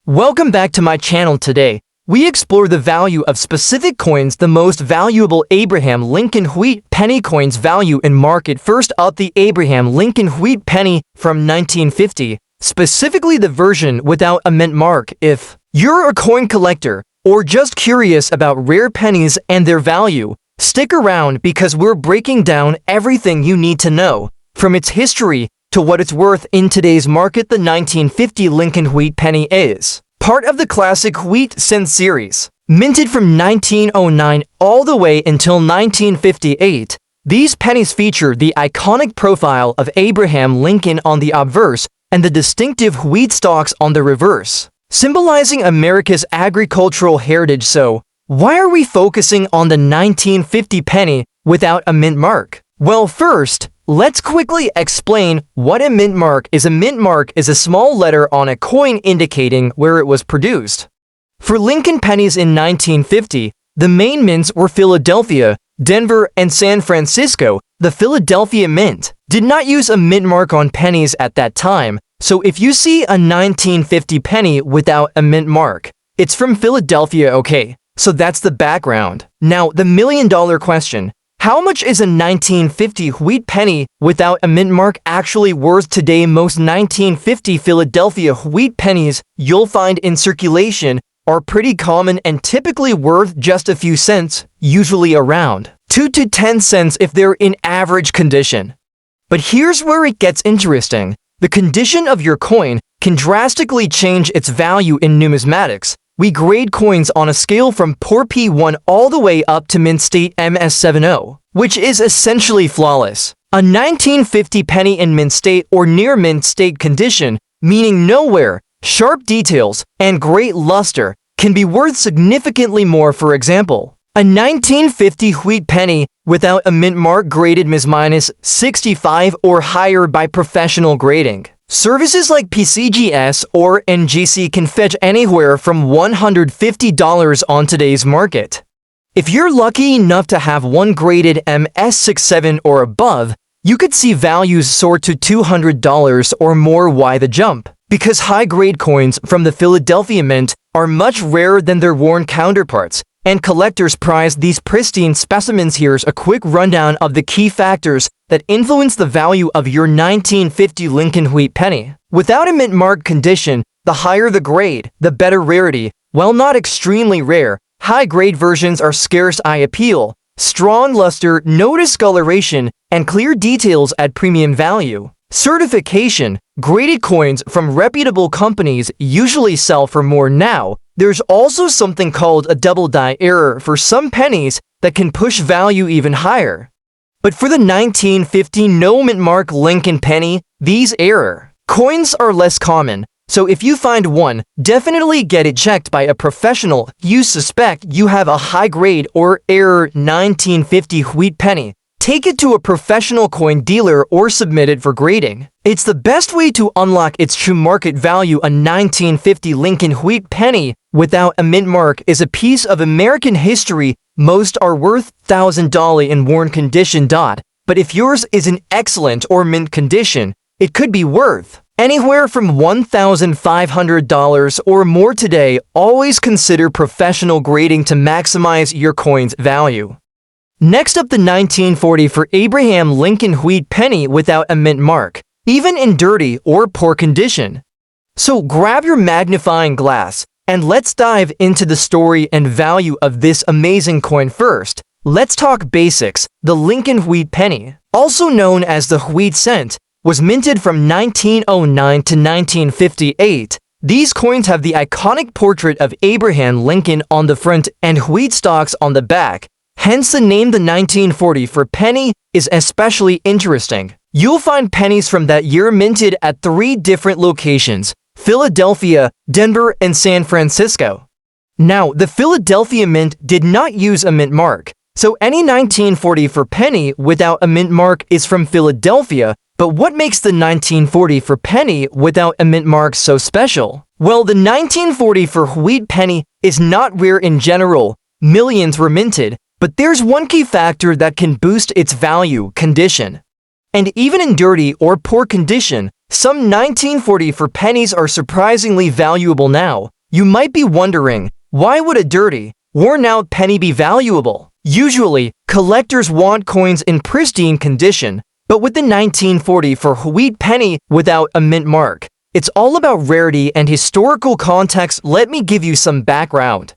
Welcome back to my channel. Today, we explore the value of specific coins. The most valuable Abraham Lincoln Wheat Penny coins value in market. First up, the Abraham Lincoln Wheat Penny from 1950, specifically the version without a mint mark. If you're a coin collector or just curious about rare pennies and their value, stick around because we're breaking down everything you need to know, from its history to what it's worth in today's market. The 1950 Lincoln Wheat Penny is part of the classic Wheat Cent series. Minted from 1909 all the way until 1958, these pennies feature the iconic profile of Abraham Lincoln on the obverse and the distinctive wheat stalks on the reverse, symbolizing America's agricultural heritage. So, why are we focusing on the 1950 penny without a mint mark? Well, first, let's quickly explain what a mint mark is. A mint mark is a small letter on a coin indicating where it was produced. For Lincoln pennies in 1950, the main mints were Philadelphia, Denver, and San Francisco. The Philadelphia Mint did not use a mint mark on pennies at that time, so if you see a 1950 penny without a mint mark, it's from Philadelphia. Okay, so that's the background. Now, the million-dollar question. How much is a 1950 wheat penny without a mint mark actually worth today? Most 1950 Philadelphia wheat pennies you'll find in circulation are pretty common and typically worth just a few cents, usually around 2 to 10 cents if they're in average condition. But here's where it gets interesting. The condition of your coin can drastically change its value in numismatics. We grade coins on a scale from poor P1 all the way up to mint state MS70, which is essentially flawless. A 1950 penny in mint state or near mint state condition, meaning no wear, sharp details, and great luster, can be worth significantly more. For example, a 1950 wheat penny without a mint mark graded -65 or higher by professional grading services like PCGS or NGC can fetch anywhere from $150 on today's market. If you're lucky enough to have one graded MS67 or above, you could see values soar to $200 or more. Why the jump? Because high-grade coins from the Philadelphia Mint are much rarer than their worn counterparts, and collectors prize these pristine specimens. Here's a quick rundown of the key factors that influence the value of your 1950 Lincoln Wheat Penny. Without a mint mark condition, the higher the grade, the better rarity. While not extremely rare, high-grade versions are scarce. Eye appeal, strong luster, no discoloration, and clear details add premium value. Certification, graded coins from reputable companies usually sell for more. Now, there's also something called a double die error for some pennies that can push value even higher. But for the 1950 no mint mark Lincoln penny, these error coins are less common. So if you find one, definitely get it checked by a professional. You suspect you have a high grade or error 1950 wheat penny, take it to a professional coin dealer or submit it for grading. It's the best way to unlock its true market value. A 1950 Lincoln Wheat Penny without a mint mark is a piece of American history. Most are worth $1,000 in worn condition. But if yours is in excellent or mint condition, it could be worth anywhere from $1,500 or more today. Always consider professional grading to maximize your coin's value. Next up, the 1940 for Abraham Lincoln Wheat Penny without a mint mark, even in dirty or poor condition. So grab your magnifying glass and let's dive into the story and value of this amazing coin. First, let's talk basics. The Lincoln Wheat Penny, also known as the Wheat Cent, was minted from 1909 to 1958. These coins have the iconic portrait of Abraham Lincoln on the front and wheat stalks on the back. Hence the name. The 1940 for penny is especially interesting. You'll find pennies from that year minted at 3 different locations: Philadelphia, Denver, and San Francisco. Now, the Philadelphia Mint did not use a mint mark, so any 1940 for penny without a mint mark is from Philadelphia. But what makes the 1940 for penny without a mint mark so special? Well, the 1940 for wheat penny is not rare in general. Millions were minted. But there's one key factor that can boost its value: condition. And even in dirty or poor condition, some 1940 for pennies are surprisingly valuable now. You might be wondering, why would a dirty, worn-out penny be valuable? Usually, collectors want coins in pristine condition, but with the 1944 Wheat Penny without a mint mark, it's all about rarity and historical context. Let me give you some background.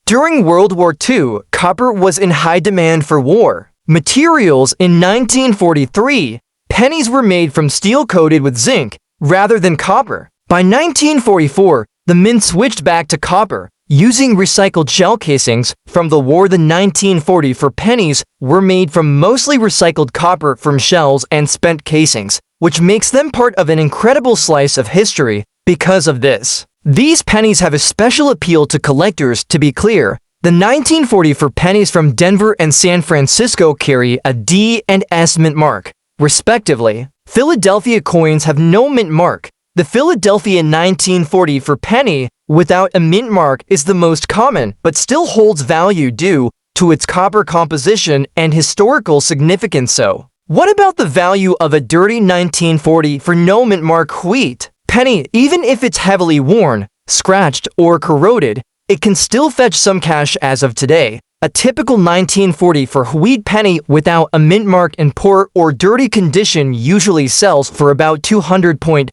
During World War II, copper was in high demand for war materials. In 1943, pennies were made from steel coated with zinc rather than copper. By 1944, the mint switched back to copper, using recycled shell casings from the war. The 1944 pennies were made from mostly recycled copper from shells and spent casings, which makes them part of an incredible slice of history. Because of this, these pennies have a special appeal to collectors. To be clear, the 1944 pennies from Denver and San Francisco carry a D and S mint mark, respectively. Philadelphia coins have no mint mark. The Philadelphia 1944 penny without a mint mark is the most common, but still holds value due to its copper composition and historical significance. So, what about the value of a dirty 1940 for no mint mark wheat penny? Even if it's heavily worn, scratched, or corroded, it can still fetch some cash as of today. A typical 1940 for wheat penny without a mint mark in poor or dirty condition usually sells for about $200.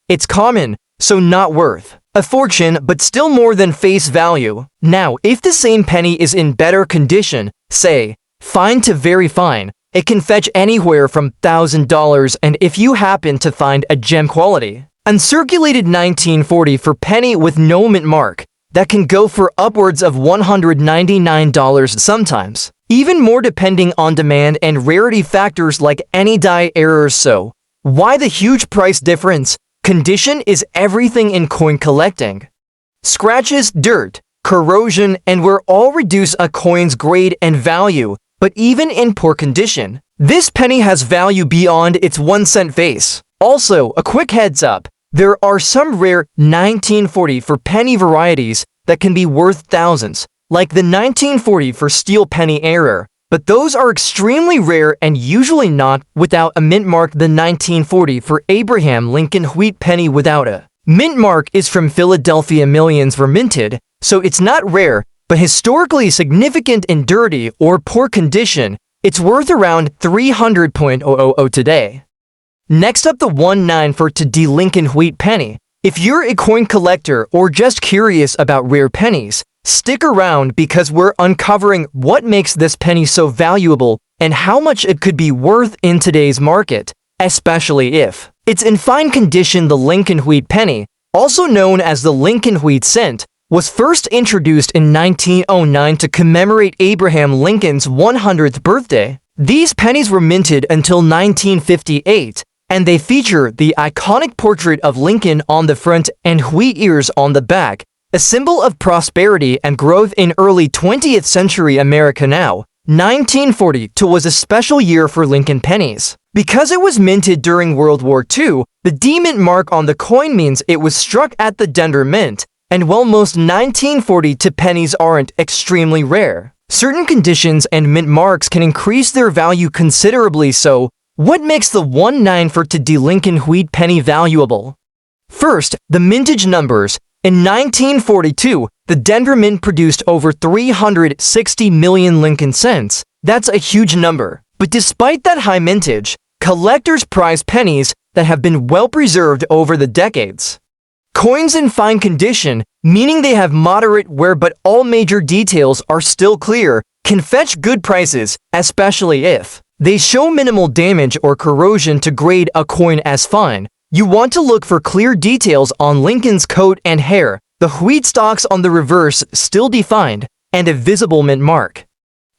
It's common, so not worth a fortune, but still more than face value. Now, if the same penny is in better condition, say, fine to very fine, it can fetch anywhere from $1,000, and if you happen to find a gem quality, uncirculated 1940 for penny with no mint mark, that can go for upwards of $199 sometimes, even more depending on demand and rarity factors like any die errors. So, why the huge price difference? Condition is everything in coin collecting. Scratches, dirt, corrosion, and wear all reduce a coin's grade and value, but even in poor condition, this penny has value beyond its 1-cent face. Also, a quick heads up, there are some rare 1940 for penny varieties that can be worth thousands, like the 1940 for steel penny error, but those are extremely rare and usually not without a mint mark. The 1940 for Abraham Lincoln Wheat Penny without a mint mark is from Philadelphia. Millions were minted, so it's not rare, but historically significant. In dirty or poor condition, it's worth around $300 today. Next up, the 1940 Lincoln Wheat Penny. If you're a coin collector or just curious about rare pennies, stick around because we're uncovering what makes this penny so valuable and how much it could be worth in today's market, especially if it's in fine condition. The Lincoln Wheat Penny, also known as the Lincoln Wheat Cent, was first introduced in 1909 to commemorate Abraham Lincoln's 100th birthday. These pennies were minted until 1958, and they feature the iconic portrait of Lincoln on the front and wheat ears on the back, a symbol of prosperity and growth in early 20th century America. Now, 1942 was a special year for Lincoln pennies. Because it was minted during World War II, the D mint mark on the coin means it was struck at the Denver Mint, and while most 1940 pennies aren't extremely rare, certain conditions and mint marks can increase their value considerably. So, what makes the 1940 Lincoln Wheat Penny valuable? First, the mintage numbers. In 1942, the Denver Mint produced over 360 million Lincoln cents. That's a huge number. But despite that high mintage, collectors prize pennies that have been well preserved over the decades. Coins in fine condition, meaning they have moderate wear but all major details are still clear, can fetch good prices, especially if they show minimal damage or corrosion. To grade a coin as fine, you want to look for clear details on Lincoln's coat and hair, the wheat stalks on the reverse still defined, and a visible mint mark.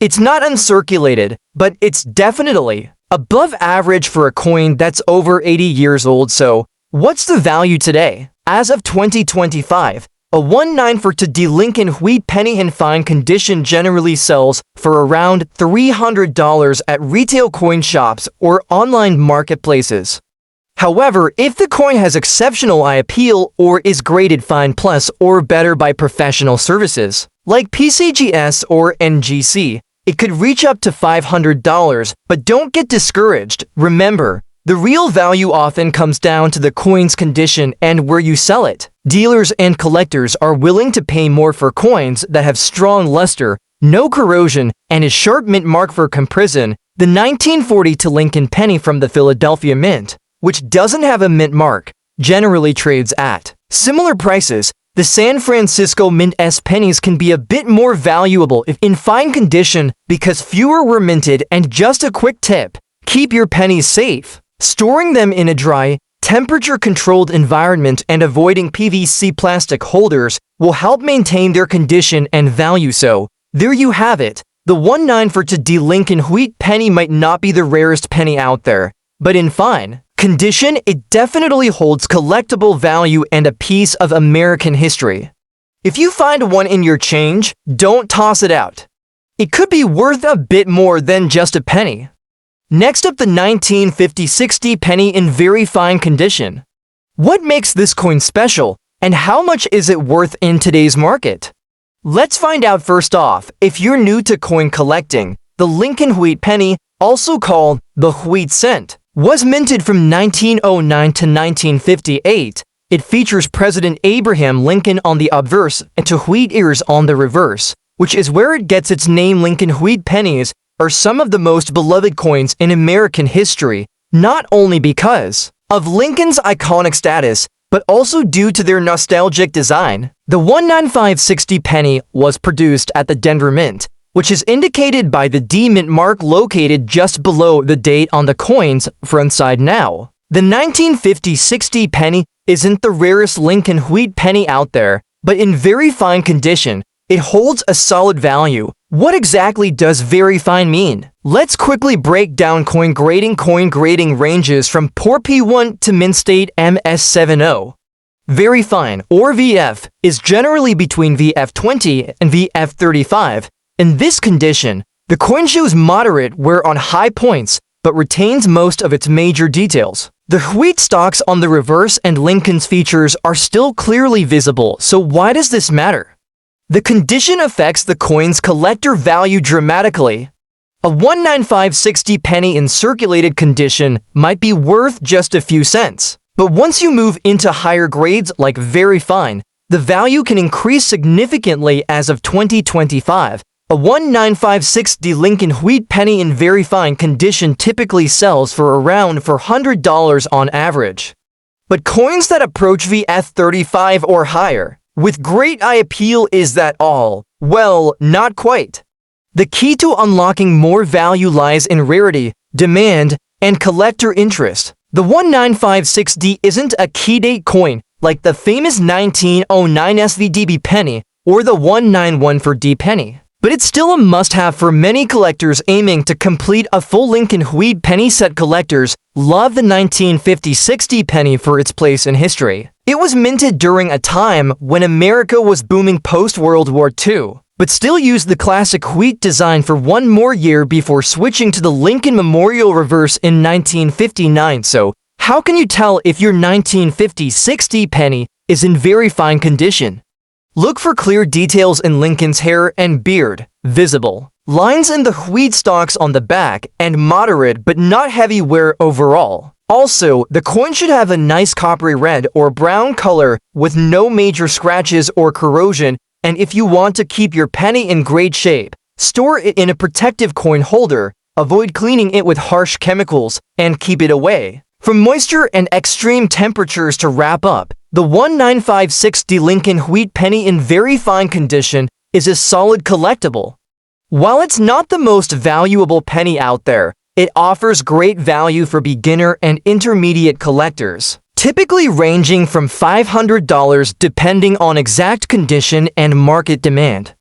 It's not uncirculated, but it's definitely above average for a coin that's over 80 years old. So, what's the value today? As of 2025, a 1940 Lincoln Wheat Penny in fine condition generally sells for around $300 at retail coin shops or online marketplaces. However, if the coin has exceptional eye appeal or is graded fine plus or better by professional services, like PCGS or NGC, it could reach up to $500, but don't get discouraged. Remember, the real value often comes down to the coin's condition and where you sell it. Dealers and collectors are willing to pay more for coins that have strong luster, no corrosion, and a sharp mint mark. For comparison, the 1940 Lincoln penny from the Philadelphia Mint, which doesn't have a mint mark, generally trades at similar prices. The San Francisco Mint S pennies can be a bit more valuable if in fine condition because fewer were minted. And just a quick tip, keep your pennies safe. Storing them in a dry, temperature-controlled environment and avoiding PVC plastic holders will help maintain their condition and value. So, there you have it. The 1940 Lincoln Wheat Penny might not be the rarest penny out there, but in fine condition, it definitely holds collectible value and a piece of American history. If you find one in your change, don't toss it out. It could be worth a bit more than just a penny. Next up, the 1950-60 penny in very fine condition. What makes this coin special, and how much is it worth in today's market? Let's find out. First off, if you're new to coin collecting, the Lincoln Wheat Penny, also called the Wheat Cent, was minted from 1909 to 1958. It features President Abraham Lincoln on the obverse and to wheat ears on the reverse, which is where it gets its name. Lincoln Wheat Pennies are some of the most beloved coins in American history, not only because of Lincoln's iconic status, but also due to their nostalgic design. The 1950 penny was produced at the Denver Mint, which is indicated by the D mint mark located just below the date on the coin's front side. Now, the 1950-60 penny isn't the rarest Lincoln Wheat Penny out there, but in very fine condition, it holds a solid value. What exactly does very fine mean? Let's quickly break down coin grading. Coin grading ranges from poor P1 to mint state MS70. Very fine, or VF, is generally between VF20 and VF35. In this condition, the coin shows moderate wear on high points, but retains most of its major details. The wheat stalks on the reverse and Lincoln's features are still clearly visible, so why does this matter? The condition affects the coin's collector value dramatically. A 1950 penny in circulated condition might be worth just a few cents, but once you move into higher grades like very fine, the value can increase significantly. As of 2025, a 1950 Lincoln Wheat Penny in very fine condition typically sells for around $400 on average. But coins that approach VF35 or higher, with great eye appeal, is that all? Well, not quite. The key to unlocking more value lies in rarity, demand, and collector interest. The 1950 isn't a key date coin like the famous 1909 SVDB penny or the 1914 penny, but it's still a must-have for many collectors aiming to complete a full Lincoln Wheat Penny set. Collectors love the 1950-60 penny for its place in history. It was minted during a time when America was booming post-World War II, but still used the classic wheat design for one more year before switching to the Lincoln Memorial reverse in 1959. So, how can you tell if your 1950-60 penny is in very fine condition? Look for clear details in Lincoln's hair and beard, visible lines in the wheat stalks on the back, and moderate but not heavy wear overall. Also, the coin should have a nice coppery red or brown color with no major scratches or corrosion. And if you want to keep your penny in great shape, store it in a protective coin holder, avoid cleaning it with harsh chemicals, and keep it away from moisture and extreme temperatures. To wrap up, the 1950 Lincoln Wheat Penny in very fine condition is a solid collectible. While it's not the most valuable penny out there, it offers great value for beginner and intermediate collectors, typically ranging from $500 depending on exact condition and market demand.